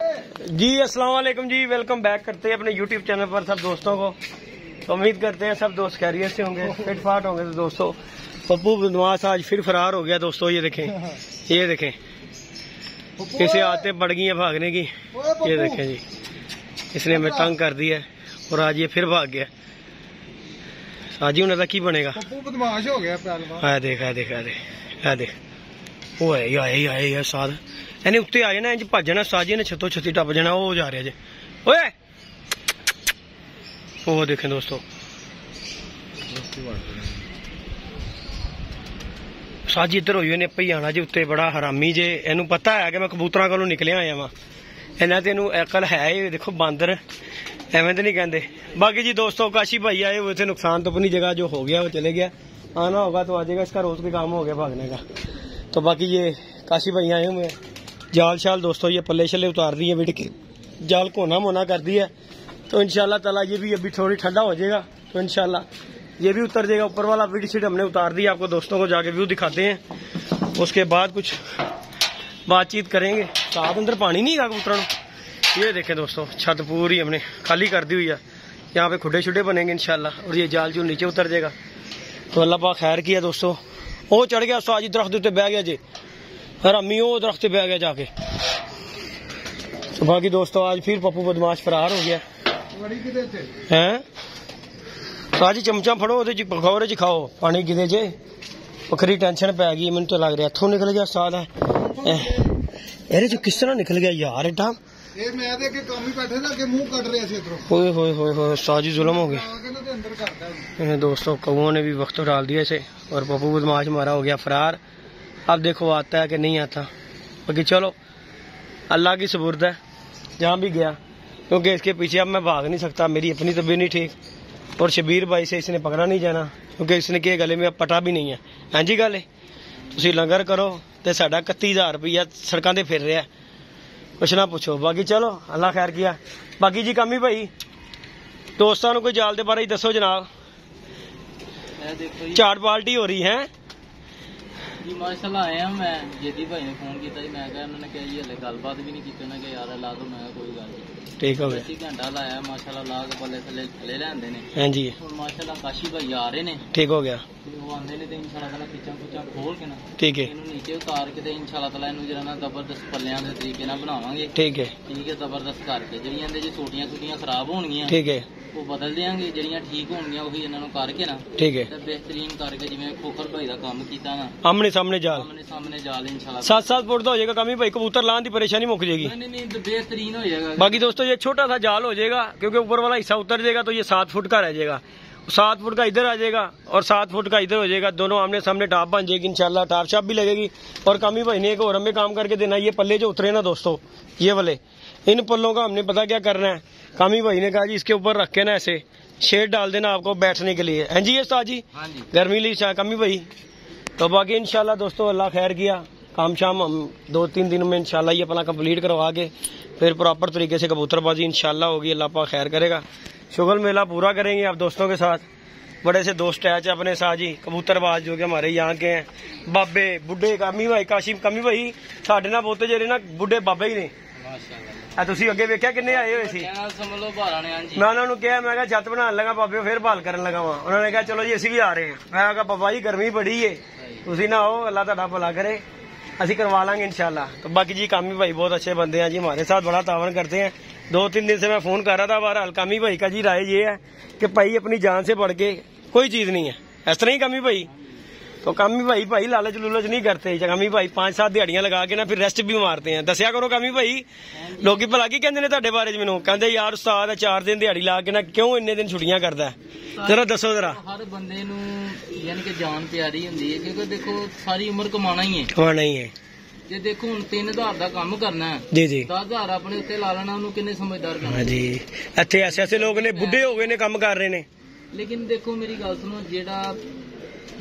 जी अस्सलाम वालेकुम जी, welcome back करते हैं अपने यूट्यूब चैनल पर सब दोस्तों को। तो उम्मीद करते हैं सब दोस्त खैरियत से होंगे, फिट फाट होंगे। तो दोस्तों पप्पू बदमाश आज फिर फरार हो गया दोस्तों। ये देखें, ये देखें, इसे आते पड़ गई है भागने की। ये देखें जी, इसने हमें तंग कर दिया है और आज ये फिर भाग गया। आज ही उन्हें की बनेगा, पप्पू बदमाश हो गया। देख वो है ये साथ ਇਹਨੇ ਉੱਤੇ ਆ ਜਾਣਾ, ਇੰਜ ਭੱਜਣਾ ਸਾਜੀ ਨੇ ਛੱਤੋਂ ਛੱਤੀ ਟੱਪ ਜਾਣਾ। ਉਹ ਜਾ ਰਿਹਾ ਜੇ, ਓਏ ਉਹ ਦੇਖੇ ਦੋਸਤੋ, ਸਾਜੀ ਇੱਧਰ ਹੋਈ ਉਹਨੇ ਪਈ ਆਣਾ ਜੇ ਉੱਤੇ। ਬੜਾ ਹਰਾਮੀ ਜੇ, ਇਹਨੂੰ ਪਤਾ ਹੈ ਕਿ ਮੈਂ ਕਬੂਤਰਾਂ ਕੋਲੋਂ ਨਿਕਲਿਆ ਆਇਆ ਵਾਂ। ਇਹਨਾਂ ਤੇ ਇਹਨੂੰ ਅਕਲ ਹੈ। ਇਹ ਦੇਖੋ ਬਾਂਦਰ ਐਵੇਂ ਤੇ नहीं कहते। बाकी जी दोस्तों काशी भाई आए हुए थे, नुकसान तो अपनी जगह जो हो गया वो चले गया, आना होगा तो आ जाएगा। इसका रोज का काम हो गया भागने का। तो बाकी ये काशी भाई आए हुए हैं। जाल शाल दोस्तों ये पल्ले शल्ले उतार दी है, बिट के जाल कोना मोना कर दिया। तो इंशाल्लाह ताला ये भी अभी थोड़ी ठंडा हो जाएगा तो इंशाल्लाह ये भी उतर जाएगा। ऊपर वाला बिट शीट हमने उतार दिया, आपको दोस्तों को जाके व्यू दिखाते हैं। उसके बाद कुछ बातचीत करेंगे। साथ अंदर पानी नहीं था कबूतरों। ये देखें दोस्तों, छत पूरी हमने खाली कर दी हुई है। यहाँ पे खुडे शुडे बनेंगे इंशाल्लाह, और ये जाल जो नीचे उतर जाएगा। तो अल्लाह पाक खैर किया दोस्तों। वो चढ़ गया साजी दरख्त उत्ते बह गया जी, हरामी वो दरख्त बह गया जाके। तो बाकी दोस्तों आज फिर पप्पू बदमाश फरार हो गया है। साजी चमचा फड़ो, पकौड़े च खाओ, पानी गिदे जे बखरी टेंशन पै गई। मैंने तो लग रहा इथों निकल गया साद है। ਇਹਦੇ ਚ ਕਿਸ ਤਰ੍ਹਾਂ ਨਿਕਲ ਗਿਆ ਯਾਰ एडा। ਇਹ ਮੈਂ ਦੇ ਕੇ ਕੰਮ ਹੀ ਬੈਠੇ था, मुंह कट रहा ਸੀ इधरों। ओए होए होए होए, साजी जुल्म हो गया दोस्तों। कौओं ने भी वक्त डाल दिया इसे और पप्पू बदमाश हमारा हो गया फरार। अब देखो आता है कि नहीं आता। बाकी चलो अल्लाह की सुपुर्द है, जहाँ भी गया, क्योंकि इसके पीछे अब मैं भाग नहीं सकता। मेरी अपनी तबीयत नहीं ठीक और शबीर भाई से इसने पकड़ा नहीं जाना, क्योंकि इसने के गले में अब पटा भी नहीं है। हाँ जी गल तुसी लंगर करो तो साढ़ा 31,000 रुपया सड़कों से फिर रहा, कुछ ना पूछो। बाकी चलो अल्लाह खैर किया। बाकी जी कामी भाई दोस्तों कोई जाल के बारे दसो जनाब। चाट पार्टी हो रही है जी माशाल्लाह। आया मैं जेदी भाई ने फोन किया, मैं कहा उन्होंने कहा जी हले गलबात भी नहीं की। उन्होंने कहा यार ला दो, मैं कोई गल नहीं। ठीक हो गया, घंटा लाया माशाल्लाह, ला के पल्ले थले थले लेंदे ने। हां जी माशाल्लाह काशी भाई आ रहे ने। ठीक हो गया, वो आंदे ने ते इंशाल्लाह ताला किचन कुचन खोल के ना, ठीक है, इन्हों नीचे उतार के ते इंशाल्लाह ताला इन्हों जरा ना जबरदस्त पल्लियां दे तरीके नाल बनावांगे। ठीक है जबरदस्त करके जड़ियां दे जे छोटियां छोटियां खराब होणगियां, ठीक है, वो बदल देंगे। जड़ियां ठीक होणगियां वही इन्हां नूं करके ना, ठीक है, बेहतरीन करके जिवें खोखर भाई दा काम कीता ना, आमने सामने जाल इंशाल्लाह 7-7 फुट का हो जाएगा। कमी भाई कबूतर लाने की परेशानी मुक जाएगी। नहीं बेहतरीन हो जाएगा। बाकी दोस्तों ये छोटा सा जाल हो जाएगा, क्योंकि ऊपर वाला हिस्सा उतर जाएगा तो ये 7 फुट का रह जाएगा। 7 फुट का इधर आ जाएगा और 7 फुट का इधर हो जाएगा। दोनों आमने सामने टाप बन जाएगी इंशाल्लाह। टाप शाप भी लगेगी। और कामी भाई ने एक और हमें काम करके देना। ये पल्ले जो उतरे ना दोस्तों, ये वाले, इन पल्लों का हमने पता क्या करना है। कामी भाई ने कहा जी इसके ऊपर रख के ना ऐसे शेड डाल देना आपको बैठने के लिए। हैं जी ये साजी गर्मी ली कामी भाई। तो बाकी इंशाल्लाह दोस्तों अल्लाह खैर किया। काम शाम हम 2-3 दिन में इंशाल्लाह ये अपना कंप्लीट करवा के फिर प्रॉपर तरीके से कबूतरबाजी इंशाल्लाह होगी। अल्लाह पाक खैर करेगा। शुगल मेला पूरा करेंगे आप दोस्तों के साथ। बड़े से दोस्त है अपने साथ जी कबूतरबाज जो कि हमारे यहाँ के हैं, बाबे बुढ़े कामी भाई काशिम कामी भाई साढ़े ना बोते जेरे ना बुढ़े बाबे ही ने। ਤੁਸੀਂ ਅੱਗੇ ਵੇਖਿਆ ਕਿੰਨੇ ਆਏ ਹੋਏ ਸੀ। ਸਮਝ ਲਓ 12 ਨੇ। ਹਾਂਜੀ ਮੈਂ ਉਹਨਾਂ ਨੂੰ ਕਿਹਾ, ਮੈਂ ਕਿਹਾ ਛੱਤ ਬਣਾਉਣ ਲੱਗਾ ਬਾਬੇ, ਫਿਰ ਭਾਲ ਕਰਨ ਲੱਗਾ ਵਾਂ। ਉਹਨਾਂ ਨੇ ਕਿਹਾ ਚਲੋ ਜੀ ਅਸੀਂ ਵੀ ਆ ਰਹੇ ਹਾਂ। ਮੈਂ ਕਿਹਾ ਬਾਬਾ ਜੀ ਗਰਮੀ ਬੜੀ ਏ, ਤੁਸੀਂ ना हो, अल्लाह ਤੁਹਾਡਾ भला करे, ਅਸੀਂ करवा लेंगे इंशाल्लाह। तो बाकी जी कामी भाई बहुत अच्छे बंदे हैं जी, हमारे साथ बड़ा तावन करते हैं। 2-3 दिन से मैं फोन कर रहा था। बहरहाल कामी भाई का जी राय ये है कि भाई अपनी जान से बढ़ के कोई चीज नहीं है। इस तरह ही कामी भाई। तो कामी भाई लालच लुलच नहीं करते। कामी भाई 5-7 दिहाड़ियां लगा के ना फिर रेस्ट भी मारते हैं। दसिया करो कामी भाई, लोग भला की कहते ने ਤੁਹਾਡੇ बारे मैनू कहते यार उस्ताद 4 दिन दिहाड़ी ला के ना क्यों इन्ने दिन छुट्टियां करता है। जरा दसो जरा। हर बंदे नू यानी कि जान प्यारी हुंदी है, क्योंकि देखो सारी उम्र कमाना ही है। जे देखो हुण 3000 दा काम करना है जी 10,000 अपने उत्ते ला लेना, उन्होंने किन्ने समझदार करना जी। इत्थे ऐसे लोग ने बुढ़े हो गए ने काम कर रहे ने। लेकिन देखो मेरी गल सुनो, जेड़ा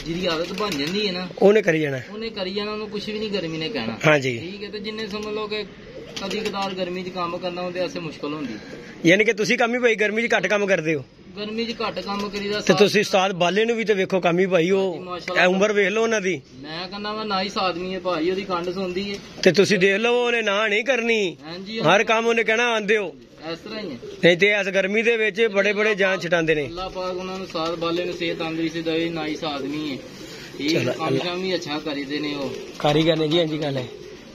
जिहदी आदत बन जाती है ना उन्हें करी जाना, उन्हें कुछ भी नहीं गर्मी ने कहना। हाँ जी ठीक है। तो जिन्हें समझ लो कि कदी कदार गर्मी च काम करना उनदे वास्ते मुश्किल होंदी। यानी कि तुसी कामी भाई गर्मी च घट काम करदे हो। ਗਰਮੀ 'ਚ ਘੱਟ ਕੰਮ ਕਰੀਦਾ ਤੇ ਤੁਸੀਂ ਉਸਤਾਦ ਬਾਲੇ ਨੂੰ ਵੀ ਤੇ ਵੇਖੋ ਕਾਮੀ ਭਾਈ, ਉਹ ਇਹ ਉਮਰ ਵੇਖ ਲਓ ਉਹਨਾਂ ਦੀ। ਮੈਂ ਕਹਿੰਦਾ ਵਾ ਨਾਈਸ ਆਦਮੀ ਹੈ ਭਾਈ, ਉਹਦੀ ਖੰਡ ਸੁਣਦੀ ਹੈ। ਤੇ ਤੁਸੀਂ ਦੇਖ ਲਓ ਉਹਨੇ ਨਾ ਨਹੀਂ ਕਰਨੀ, ਹਾਂਜੀ ਹਰ ਕੰਮ ਉਹਨੇ ਕਹਿਣਾ ਆਂਦੇ ਹੋ, ਇਸ ਤਰ੍ਹਾਂ ਹੀ ਹੈ। ਨਹੀਂ ਤੇ ਇਸ ਗਰਮੀ ਦੇ ਵਿੱਚ ਬੜੇ ਬੜੇ ਜਾਨ ਛਡਾਉਂਦੇ ਨੇ। ਅੱਲਾਹ ਪਾਕ ਉਹਨਾਂ ਨੂੰ ਸਾਥ ਬਾਲੇ ਨੂੰ ਸਿਹਤ ਤੰਦਰੁਸਤੀ ਦੇਵੇ, ਨਾਈਸ ਆਦਮੀ ਹੈ ਠੀਕ, ਕੰਮ ਸ਼ਾਮ ਵੀ ਅੱਛਾ ਕਰੀਦੇ ਨੇ ਉਹ ਕਾਰੀਗਰ ਨੇ ਜੀ। ਹਾਂਜੀ ਗੱਲ ਹੈ,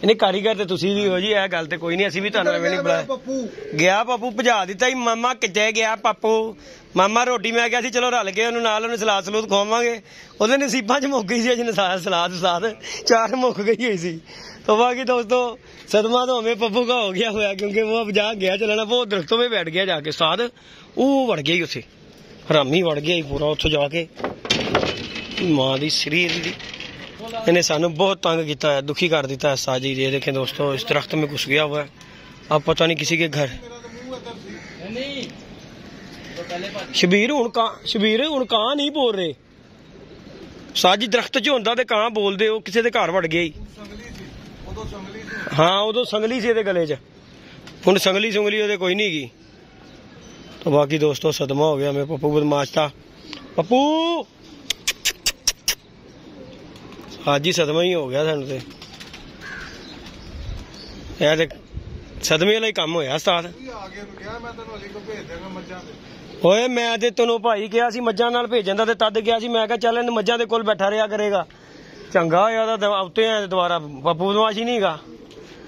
ਇਹਨੇ ਕਾਰੀਗਰ ਤੇ ਤੁਸੀਂ ਵੀ ਹੋ ਜੀ, ਇਹ ਗੱਲ ਤੇ ਕੋਈ ਨਹੀਂ, ਅਸੀਂ ਵੀ ਤੁਹਾਨੂੰ ਐਵੇਂ ਨਹੀਂ ਬੁਲਾਇਆ। ਪੱਪੂ ਗਿਆ ਪੱਪੂ ਭਜਾ ਦਿੱਤਾ ਹੀ, ਮਾਮਾ ਕਿੱਥੇ ਗਿਆ ਪੱਪੂ, ਮਾਮਾ ਰੋਟੀ ਮੈਂ ਕਿਹਾ ਸੀ ਚਲੋ ਰਲ ਕੇ ਉਹਨੂੰ ਨਾਲ ਉਹਨੂੰ ਸਲਾਦ ਸਲੂਦ ਖਵਾਵਾਂਗੇ, ਉਹਦੇ ਨਸੀਬਾਂ 'ਚ ਮੁੱਕ ਗਈ ਸੀ ਅਜ ਸਲਾਦ ਚਾਰ ਮੁੱਕ ਗਈ ਹੋਈ ਸੀ। तो बाकी दोस्तों सदमा तो हमें पप्पू का हो गया हुआ, क्योंकि वो अब जहाँ गया चलाना वो दरख्तों में बैठ गया जाके साथ, वो वड़ गया उसे हरामी वड़ गया पूरा उतो जाके मां दी शरीर दी। इन्हें सानू बहुत तंग किया है, दुखी कर दिता है साजी। ये देखें दोस्तों इस दरख्त में घुस गया हुआ है, अब पता नहीं किसी के घर। शबीर हुण कहाँ नहीं बोल रहे साजी, दरख्त च होंदा ते कहाँ बोलदे हो, किसी दे घर वड़ गया ही। हाँ उदो संगली से गले च, हुण संगली सुंगली ओहदे कोई नहीं की। तो बाकी दोस्तों सदमा हो गया मैं पप्पू बदमाश था, पप्पू आज ही सदमा ही हो गया सानू ते, सदमे वाला ही काम होया उस्ताद। ओए मैं ते तैनूं भाई कहा सी मज्जां नाल भेजण दा, ते तद गया सी, मैं कहा चल इन मज्जां दे कोल बैठा रहा करेगा, चंगा होया तां उत्ते दोबारा पप्पू बदमाश ही नहीं गा,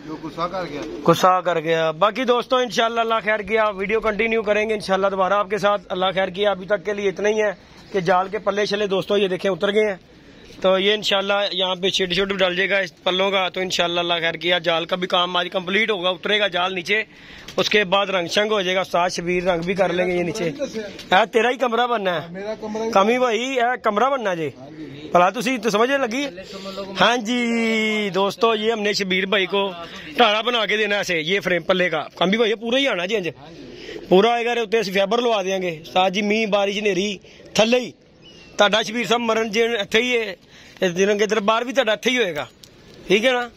गुस्सा कर गया। बाकी दोस्तों इंशाल्लाह अल्लाह खैर किया, वीडियो कंटिन्यू करेंगे इंशाल्लाह दोबारा आपके साथ। अल्लाह खैर किया, अभी तक के लिए इतना ही है कि जाल के पल्ले शले दोस्तों ये देखें उतर गए हैं, तो ये इंशाल्लाह यहाँ पे शेड शेड डाल जाएगा इस पल्लों का। तो इंशाल्लाह अल्लाह खैर किया, जाल का भी काम आज कंप्लीट होगा, उतरेगा जाल नीचे, उसके बाद रंग शंग हो जाएगा। साथ शबीर रंग भी कर लेंगे ये नीचे। तेरा ही कमरा बनना है कमी भाई, यह कमरा बनना जी भला तुसी तो समझ लगी। हाँ जी दोस्तों ये हमने शबीर भाई को ढाड़ा बना के देना ऐसे, ये फ्रेम पल्ले का कमी भाई पूरा ही आना जी, इंज पूरा आएगा, उत्ते असीं फाइबर लवा देंगे। साथ जी मीह बारिश नेरी थले ही ਤੁਹਾਡਾ ਸ਼ਬੀਰ ਸਾਹਿਬ ਮਰਨ ਜੇ ਇੱਥੇ ਹੀ ਹੈ, ਜਿਰੰਗੇ ਦਰਬਾਰ ਵੀ ਤੁਹਾਡਾ ਇੱਥੇ ਹੀ ਹੋਏਗਾ, ਠੀਕ ਹੈ ਨਾ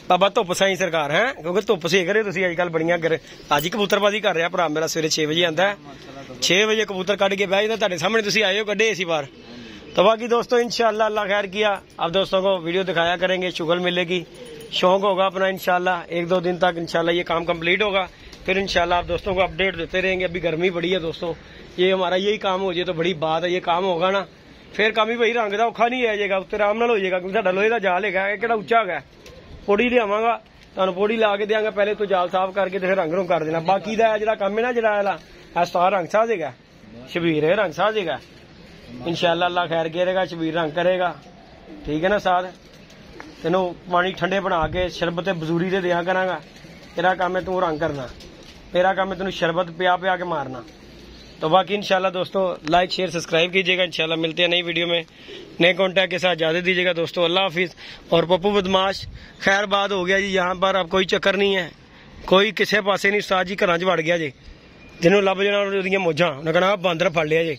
ਬਾਬਾ ਧੁੱਪ ਸਾਈ ਸਰਕਾਰ ਹੈ, ਕਿਉਂਕਿ ਧੁੱਪ ਸੇਕ ਰਹੇ ਤੁਸੀਂ ਅੱਜ ਕੱਲ ਬੜੀਆਂ ਅੱਜ ਹੀ ਕਬੂਤਰਬਾਜ਼ੀ ਕਰ ਰਿਹਾ ਭਰਾ ਮੇਰਾ, ਸਵੇਰੇ 6 ਵਜੇ ਆਂਦਾ, 6 ਵਜੇ ਕਬੂਤਰ ਕੱਢ ਕੇ ਬਹਿ ਜਾਂਦਾ, ਤੁਹਾਡੇ ਸਾਹਮਣੇ ਤੁਸੀਂ आए हो ਕੱਢੇ इसी बार। तो बाकी दोस्तों इंशाल्लाह अल्लाह खैर किया, अब दोस्तों को वीडियो दिखाया करेंगे, शुगल मिलेगी, शौक होगा अपना इंशाल्लाह, 1-2 दिन तक इंशाल्लाह ये काम कंप्लीट होगा, फिर इंशाल्लाह आप दोस्तों को अपडेट देते रहेंगे। अभी गर्मी बड़ी है दोस्तों, ये हमारा यही काम हो जाए तो बड़ी बात है, ये काम होगा ना फिर काम ही भाई रंग का औखा नहीं आ जाएगा, उत्ते आराम नाल हो जाएगा, क्योंकि साडा लोहे का जाल है, किहड़ा उच्चा है, पोड़ी लियावांगा तुहानूं पोड़ी ला के देंगे, पहले तो जाल साफ करके फिर रंग कर देना। बाकी दा जिहड़ा काम है ना जिहड़ा सारा रंग साह देगा, शबीर है रंग साह देगा इंशाल्लाह, अल्लाह खैर करेगा, शबीर रंग करेगा, ठीक है ना। साथ तेनों पानी ठंडे बना के शरबत बजूरी दे दिया करांगा, तेरा काम है तू रंग करना, मेरा काम है तेनों शरबत पिया के मारना। तो बाकी इंशाल्लाह दोस्तों लाइक शेयर सब्सक्राइब कीजिएगा, इंशाल्लाह मिलते हैं नई वीडियो में नए कॉन्टैक्ट के साथ, इजाजत दीजिएगा दोस्तों, अल्लाह हाफिज। और पप्पू बदमाश खैर बात हो गया जी, यहाँ पर अब कोई चक्कर नहीं है, कोई किसी पासे नहीं, उस्ताद जी घर च वड़ गया जी, जिन्होंने लभ जाना मौजा उन्हें कहना बांदर फड़ लिया जी।